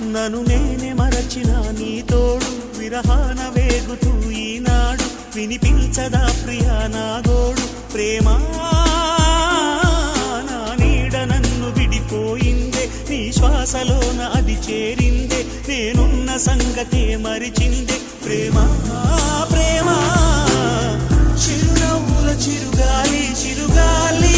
నన్ను నేనే మరచిన నీ తోడు విరహాన వేగుతూ ఈనాడు వినిపించదా ప్రియా నా గోడు ప్రేమా నా నీడ నన్ను విడిపోయిందే నీ శ్వాసలోన అది చేరిందే నేనున్న సంగతే మరిచిందే ప్రేమా ప్రేమా చిరునవ్వుల చిరుగాలి చిరుగాలి